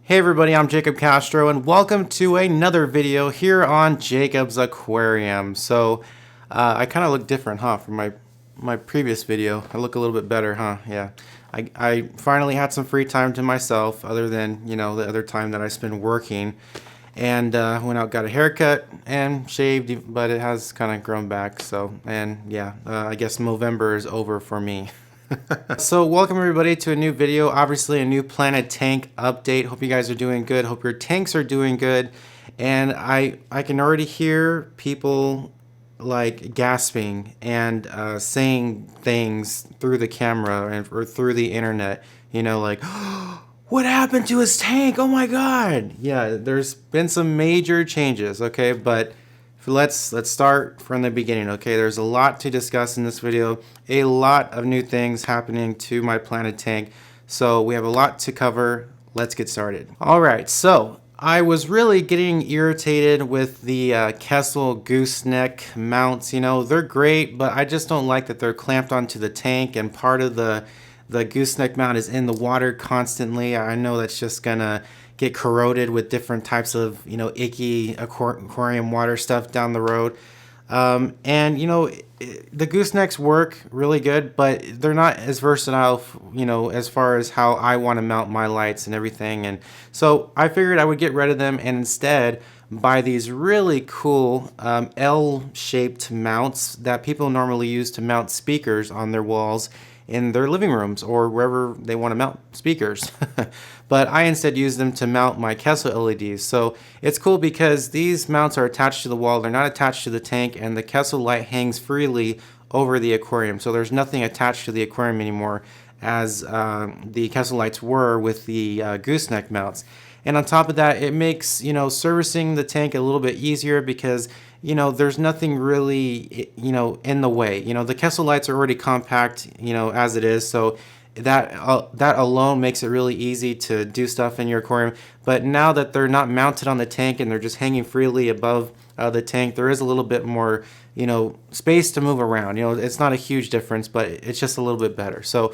Hey everybody, I'm Jacob Castro and welcome to another video here on Jacob's Aquarium. I kind of look different, huh, from my previous video. I look a little bit better, huh? Yeah. I finally had some free time to myself other than, the other time that I spend working. And went out, got a haircut and shaved, but it has kind of grown back. I guess November is over for me. So welcome everybody to a new video, obviously a new Planet Tank update. Hope you guys are doing good. Hope your tanks are doing good. And I can already hear people like gasping and saying things through the camera or through the internet, like, what happened to his tank? Oh my God. Yeah, there's been some major changes, okay? But let's start from the beginning, okay? There's a lot to discuss in this video, a lot of new things happening to my Planet Tank. So we have a lot to cover. Let's get started. All right, so I was really getting irritated with the Castro gooseneck mounts. They're great, but I just don't like that they're clamped onto the tank and part of the gooseneck mount is in the water constantly. I know that's just gonna get corroded with different types of, icky aquarium water stuff down the road. The goosenecks work really good, but they're not as versatile, as far as how I want to mount my lights and everything. And so I figured I would get rid of them and instead buy these really cool L-shaped mounts that people normally use to mount speakers on their walls in their living rooms or wherever they want to mount speakers. But I instead use them to mount my Castro LEDs. So it's cool because these mounts are attached to the wall, they're not attached to the tank, and the Castro light hangs freely over the aquarium. So there's nothing attached to the aquarium anymore as the Castro lights were with the gooseneck mounts. And on top of that, it makes, servicing the tank a little bit easier because, there's nothing really, in the way. The Castro lights are already compact, as it is. So that alone makes it really easy to do stuff in your aquarium. But now that they're not mounted on the tank and they're just hanging freely above the tank, there is a little bit more, space to move around. It's not a huge difference, but it's just a little bit better. So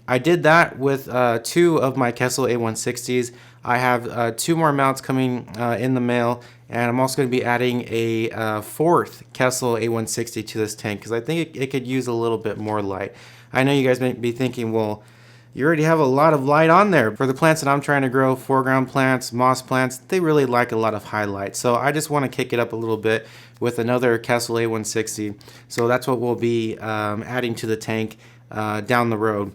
I did that with two of my Castro A160s. I have two more mounts coming in the mail, and I'm also going to be adding a fourth Castro A160 to this tank because I think it could use a little bit more light. I know you guys may be thinking, well, you already have a lot of light on there. For the plants that I'm trying to grow, foreground plants, moss plants, they really like a lot of highlight. So I just want to kick it up a little bit with another Castro A160. So that's what we'll be adding to the tank down the road.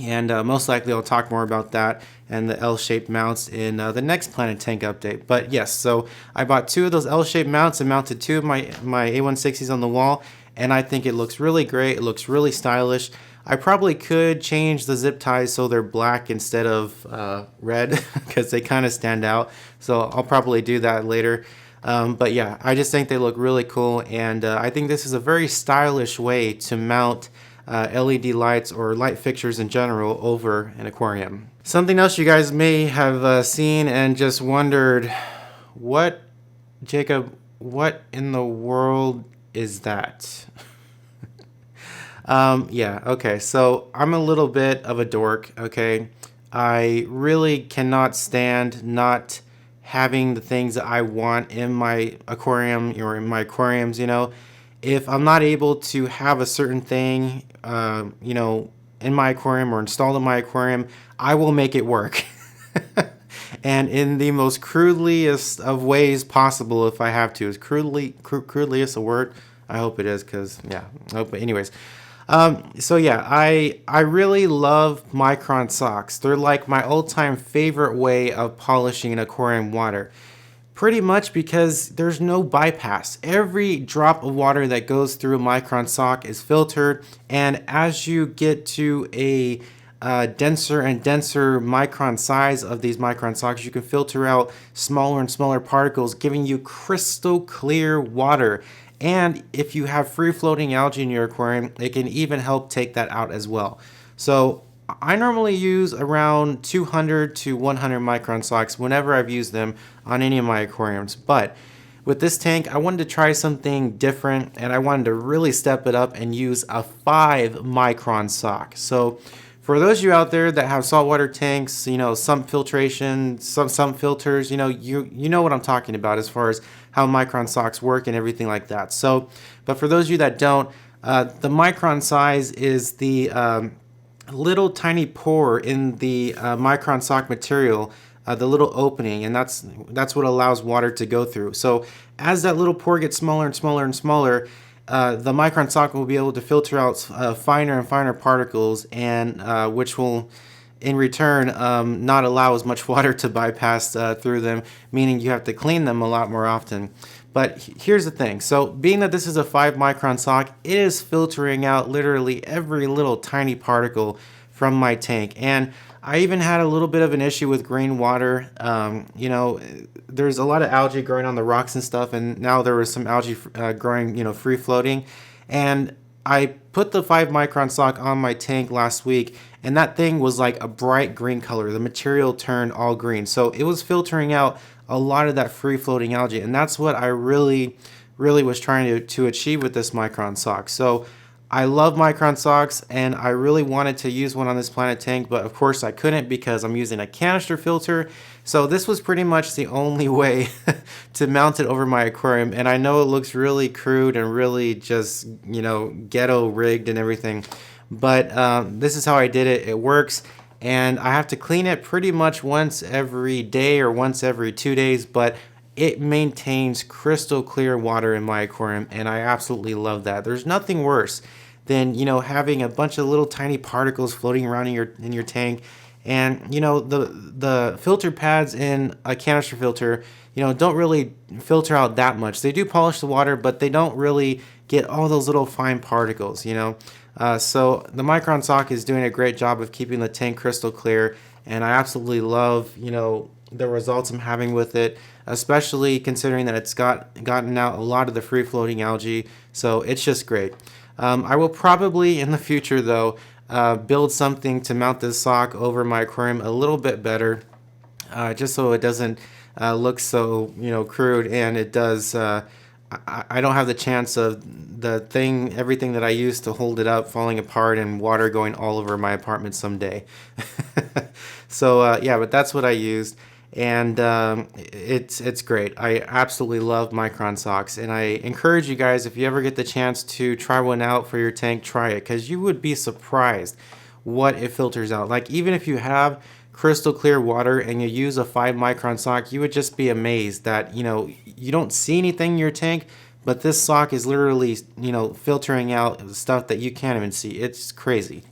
And most likely I'll talk more about that and the L-shaped mounts in the next Planet Tank update. But yes, so I bought two of those L-shaped mounts and mounted two of my A160s on the wall, and I think it looks really great. It looks really stylish. I probably could change the zip ties so they're black instead of red because they kind of stand out. So I'll probably do that later. But yeah, I just think they look really cool, and I think this is a very stylish way to mount LED lights or light fixtures in general over an aquarium. Something else you guys may have seen and just wondered, Jacob, what in the world is that? Yeah, okay, so I'm a little bit of a dork, okay? I really cannot stand not having the things that I want in my aquarium or in my aquariums, If I'm not able to have a certain thing, in my aquarium or installed in my aquarium, I will make it work. And in the most crudeliest of ways possible if I have to. Is crudeliest a word? I hope it is, because, yeah. But anyways. I really love micron socks. They're like my all-time favorite way of polishing an aquarium water. Pretty much because there's no bypass. Every drop of water that goes through a micron sock is filtered, and as you get to a denser and denser micron size of these micron socks, you can filter out smaller and smaller particles, giving you crystal clear water. And if you have free-floating algae in your aquarium, it can even help take that out as well. So I normally use around 200 to 100 micron socks whenever I've used them on any of my aquariums. But with this tank, I wanted to try something different, and I wanted to really step it up and use a 5 micron sock. So for those of you out there that have saltwater tanks, sump filtration, some filters, you know what I'm talking about as far as how Micron socks work and everything like that. So, but for those of you that don't, the Micron size is the little tiny pore in the Micron sock material, the little opening, and that's what allows water to go through. So as that little pore gets smaller and smaller and smaller, the Micron sock will be able to filter out finer and finer particles, and which will in return not allow as much water to bypass through them, meaning you have to clean them a lot more often. But here's the thing. So being that this is a 5 micron sock, it is filtering out literally every little tiny particle from my tank. And I even had a little bit of an issue with green water. There's a lot of algae growing on the rocks and stuff, and now there was some algae growing, free floating. And I put the 5 micron sock on my tank last week, and that thing was like a bright green color. The material turned all green. So it was filtering out a lot of that free floating algae, and that's what I really was trying to achieve with this micron sock. So I love micron socks, and I really wanted to use one on this Planet tank, but of course I couldn't because I'm using a canister filter. So this was pretty much the only way to mount it over my aquarium. And I know it looks really crude and really just ghetto rigged and everything, but this is how I did it. It works. And I have to clean it pretty much once every day or once every 2 days, but it maintains crystal clear water in my aquarium, and I absolutely love that. There's nothing worse than having a bunch of little tiny particles floating around in your tank. And the filter pads in a canister filter don't really filter out that much. They do polish the water, but they don't really get all those little fine particles. So the Micron sock is doing a great job of keeping the tank crystal clear, and I absolutely love the results I'm having with it, especially considering that it's gotten out a lot of the free floating algae. So it's just great. I will probably in the future though build something to mount this sock over my aquarium a little bit better, just so it doesn't look so crude, and it does. I don't have the chance of everything that I used to hold it up falling apart and water going all over my apartment someday. So yeah, but that's what I used, and it's great. I absolutely love micron socks, and I encourage you guys, if you ever get the chance to try one out for your tank, try it, because you would be surprised what it filters out. Like, even if you have crystal clear water and you use a 5 micron sock, you would just be amazed that you don't see anything in your tank, but this sock is literally filtering out stuff that you can't even see. It's crazy.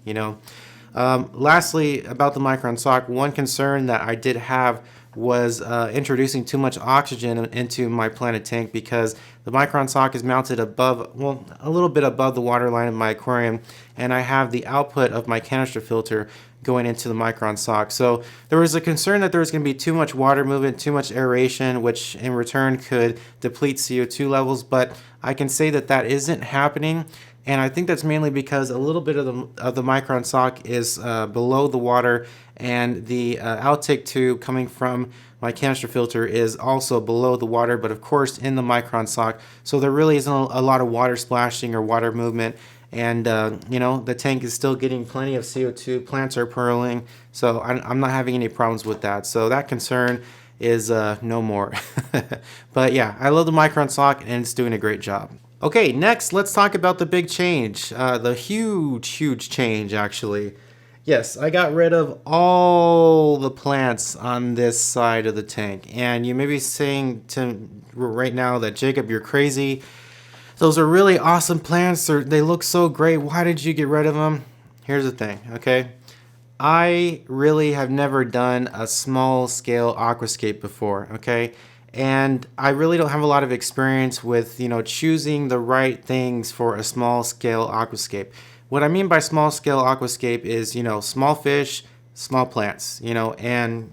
Lastly, about the micron sock, one concern that I did have was introducing too much oxygen into my Planet tank, because the micron sock is mounted above, well, a little bit above the water line of my aquarium, and I have the output of my canister filter going into the micron sock. So there was a concern that there was going to be too much water movement, too much aeration, which in return could deplete CO2 levels, but I can say that that isn't happening. And I think that's mainly because a little bit of the micron sock is below the water, and the outtake tube coming from my canister filter is also below the water, but of course in the micron sock. So there really isn't a lot of water splashing or water movement, and the tank is still getting plenty of CO2. Plants are purling, so I'm not having any problems with that. So that concern is no more. But yeah, I love the micron sock, and it's doing a great job. Okay, next let's talk about the big change, the huge change actually. Yes, I got rid of all the plants on this side of the tank, and you may be saying to right now that, Jacob, you're crazy. Those are really awesome plants. They look so great. Why did you get rid of them? Here's the thing, okay? I really have never done a small scale aquascape before, okay? And I really don't have a lot of experience with, choosing the right things for a small scale aquascape. What I mean by small scale aquascape is, small fish, small plants, and,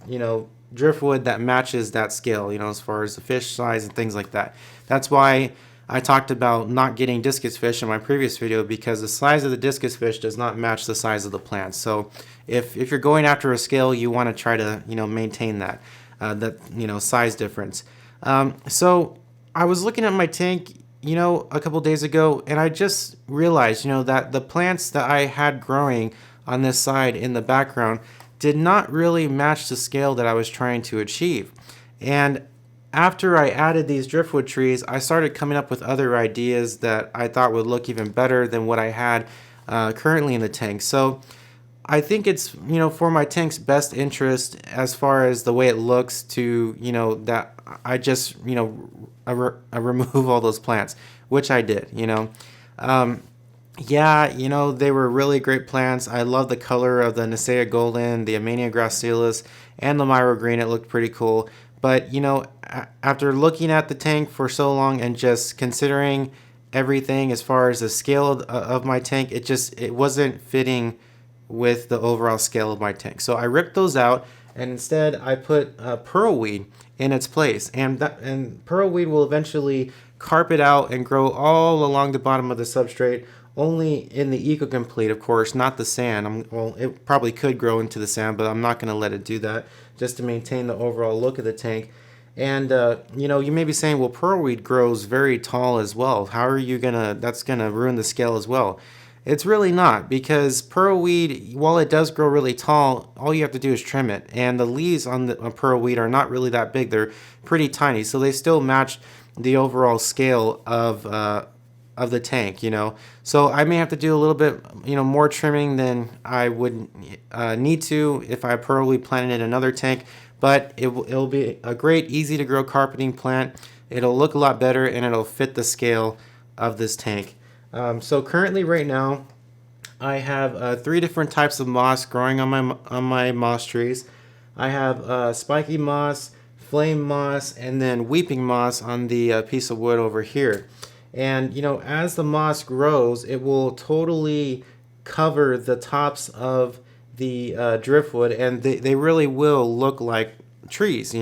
driftwood that matches that scale, as far as the fish size and things like that. That's why I talked about not getting discus fish in my previous video, because the size of the discus fish does not match the size of the plants. So if you're going after a scale, you want to try to, maintain that, size difference. So I was looking at my tank, a couple days ago, and I just realized, that the plants that I had growing on this side in the background did not really match the scale that I was trying to achieve. And after I added these driftwood trees, I started coming up with other ideas that I thought would look even better than what I had currently in the tank. So I think it's, for my tank's best interest as far as the way it looks to, that I just, I remove all those plants, which I did, Yeah, they were really great plants. I love the color of the Nisea Golden, the Amania Gracilis, and the Myro Green. It looked pretty cool. But, after looking at the tank for so long and just considering everything as far as the scale of my tank, it wasn't fitting with the overall scale of my tank. So I ripped those out, and instead I put pearlweed in its place. And pearlweed will eventually carpet out and grow all along the bottom of the substrate, only in the Eco-Complete, of course, not the sand. Well, it probably could grow into the sand, but I'm not going to let it do that, just to maintain the overall look of the tank. And, you may be saying, well, pearlweed grows very tall as well. How are you that's going to ruin the scale as well? It's really not, because pearlweed, while it does grow really tall, all you have to do is trim it. And the leaves on pearlweed are not really that big. They're pretty tiny, so they still match the overall scale of the tank, So I may have to do a little bit, more trimming than I would need to if I pearlweed planted in another tank. But it'll be a great, easy to grow carpeting plant. It'll look a lot better, and it'll fit the scale of this tank. So currently, right now, I have 3 different types of moss growing on my moss trees. I have spiky moss, flame moss, and then weeping moss on the piece of wood over here. And as the moss grows, it will totally cover the tops of the driftwood, and they really will look like trees,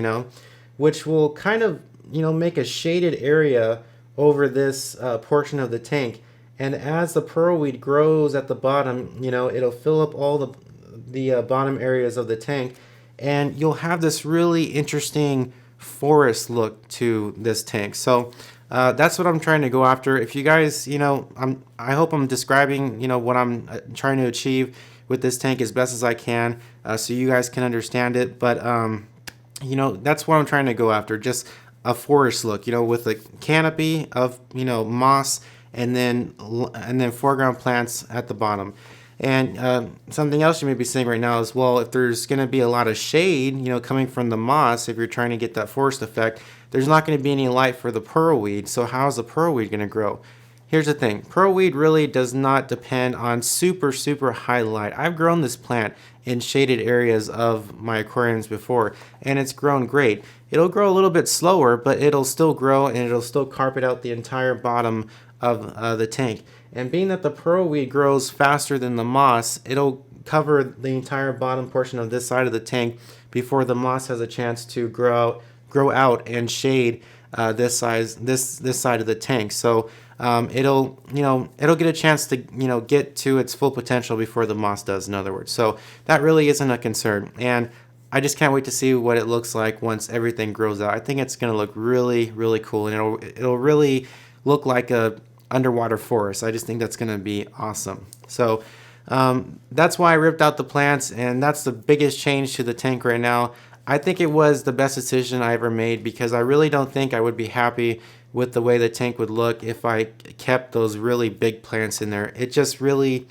which will kind of make a shaded area over this portion of the tank. And as the pearlweed grows at the bottom, it'll fill up all the bottom areas of the tank, and you'll have this really interesting forest look to this tank. So that's what I'm trying to go after. If you guys, I hope I'm describing, what I'm trying to achieve with this tank as best as I can, so you guys can understand it. But that's what I'm trying to go after, just a forest look, with a canopy of, moss, and then foreground plants at the bottom. And something else you may be saying right now is, well, if there's going to be a lot of shade, coming from the moss, if you're trying to get that forest effect, there's not going to be any light for the pearlweed. So how's the pearlweed going to grow? Here's the thing. Pearlweed really does not depend on super, super high light. I've grown this plant in shaded areas of my aquariums before, and it's grown great. It'll grow a little bit slower, but it'll still grow, and it'll still carpet out the entire bottom of the tank. And being that the pearlweed grows faster than the moss, it'll cover the entire bottom portion of this side of the tank before the moss has a chance to grow out and shade this side of the tank. So it'll get a chance to get to its full potential before the moss does, in other words. So that really isn't a concern, and I just can't wait to see what it looks like once everything grows out. I think it's going to look really, really cool, and it'll really look like a underwater forest. I just think that's going to be awesome. So that's why I ripped out the plants, and that's the biggest change to the tank right now. I think it was the best decision I ever made, because I really don't think I would be happy with the way the tank would look if I kept those really big plants in there. It just really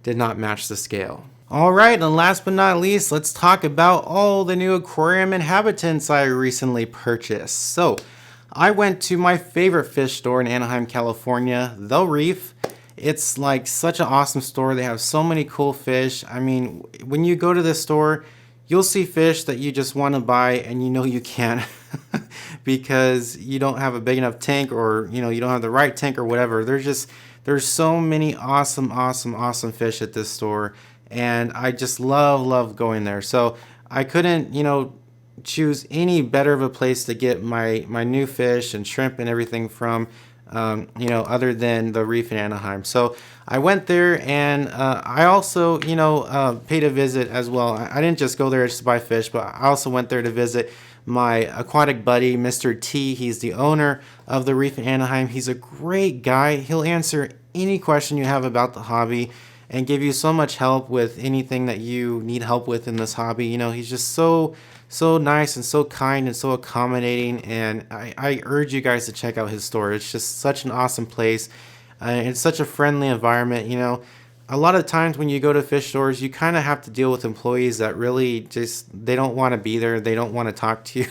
did not match the scale. All right, and last but not least, let's talk about all the new aquarium inhabitants I recently purchased. So I went to my favorite fish store in Anaheim, California, The Reef. It's like such an awesome store. They have so many cool fish. I mean, when you go to this store, you'll see fish that you just want to buy, and you can't because you don't have a big enough tank, or you don't have the right tank or whatever. There's so many awesome fish at this store, and I just love going there. So I couldn't choose any better of a place to get my new fish and shrimp and everything from, other than the Reef in Anaheim. So I went there, and I also, paid a visit as well. I didn't just go there just to buy fish, but I also went there to visit my aquatic buddy, Mr. T. He's the owner of the Reef in Anaheim. He's a great guy. He'll answer any question you have about the hobby. and give you so much help with anything that you need help with in this hobby. You know, he's just so nice and so kind and so accommodating, and I urge you guys to check out his store. It's just such an awesome place. It's such a friendly environment. You know, a lot of times when you go to fish stores, you kind of have to deal with employees that really just, they don't want to be there. They don't want to talk to you.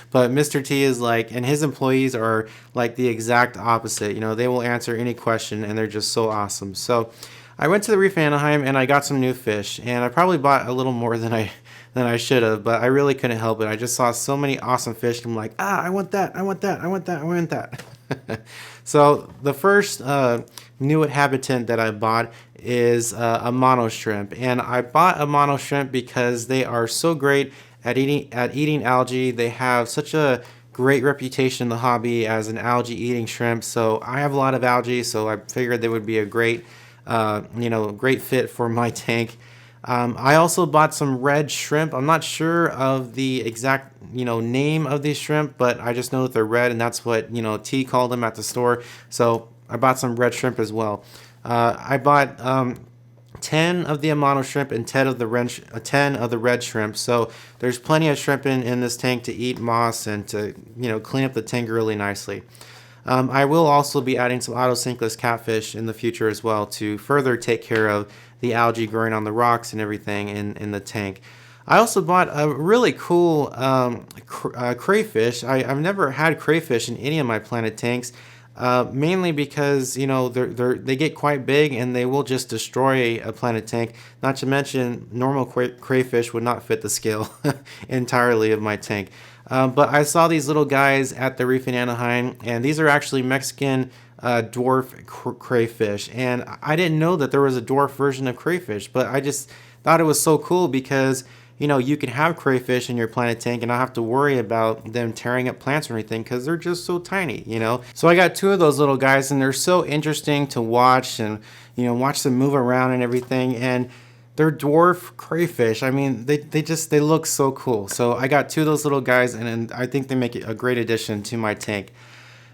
But Mr. T is like, and his employees are like the exact opposite. You know, they will answer any question, and they're just so awesome. So I went to the reef in Anaheim and I got some new fish, and I probably bought a little more than I should have, but I really couldn't help it. I just saw so many awesome fish. I'm like, I want that, I want that, I want that, I want that. So the first new habitant that I bought is a mono shrimp, and I bought a mono shrimp because they are so great at eating algae. They have such a great reputation in the hobby as an algae eating shrimp. So I have a lot of algae, so I figured they would be a great great fit for my tank. I also bought some red shrimp. I'm not sure of the exact name of these shrimp, but I just know that they're red, and that's what T called them at the store. So I bought some red shrimp as well. I bought 10 of the Amano shrimp and 10 of the red shrimp. So there's plenty of shrimp in this tank to eat moss and to clean up the tank really nicely. I will also be adding some autosinkless catfish in the future as well to further take care of the algae growing on the rocks and everything in the tank. I also bought a really cool crayfish. I've never had crayfish in any of my planted tanks, mainly because they get quite big and they will just destroy a planted tank. Not to mention, normal crayfish would not fit the scale entirely of my tank. But I saw these little guys at the reef in Anaheim, and these are actually Mexican dwarf crayfish. And I didn't know that there was a dwarf version of crayfish, but I just thought it was so cool because you can have crayfish in your planted tank and not have to worry about them tearing up plants or anything because they're just so tiny, So I got 2 of those little guys, and they're so interesting to watch and, watch them move around and everything. And they're dwarf crayfish. I mean, they look so cool. So I got 2 of those little guys, and I think they make a great addition to my tank.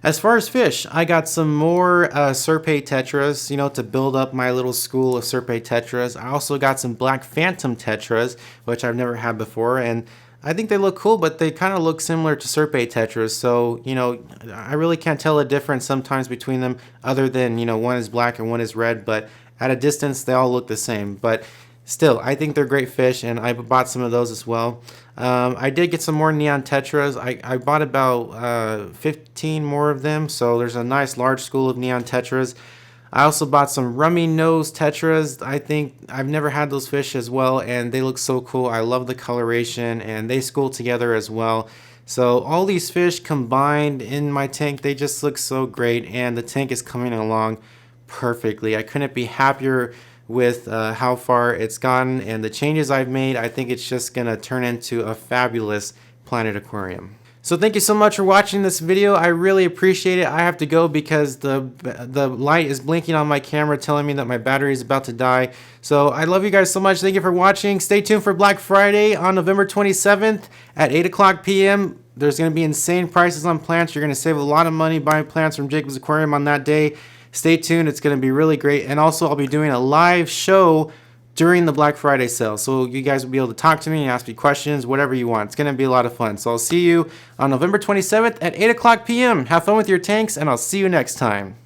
As far as fish, I got some more Serpae tetras, to build up my little school of Serpae tetras. I also got some black phantom tetras, which I've never had before, and I think they look cool, but they kind of look similar to Serpae tetras. So, I really can't tell a difference sometimes between them, other than, one is black and one is red, but at a distance, they all look the same. But still, I think they're great fish, and I bought some of those as well. I did get some more neon tetras. I bought about 15 more of them, so there's a nice large school of neon tetras. I also bought some rummy nose tetras. I think I've never had those fish as well, and they look so cool. I love the coloration, and they school together as well. So all these fish combined in my tank, they just look so great, and the tank is coming along perfectly. I couldn't be happier with how far it's gotten and the changes I've made. I think it's just gonna turn into a fabulous planet aquarium. So thank you so much for watching this video. I really appreciate it. I have to go because the light is blinking on my camera telling me that my battery is about to die. So I love you guys so much. Thank you for watching. Stay tuned for Black Friday on November 27th at 8 p.m. There's going to be insane prices on plants. You're going to save a lot of money buying plants from Jacob's Aquarium on that day. Stay tuned. It's going to be really great. And also, I'll be doing a live show during the Black Friday sale. So you guys will be able to talk to me and ask me questions, whatever you want. It's going to be a lot of fun. So I'll see you on November 27th at 8 p.m. Have fun with your tanks, and I'll see you next time.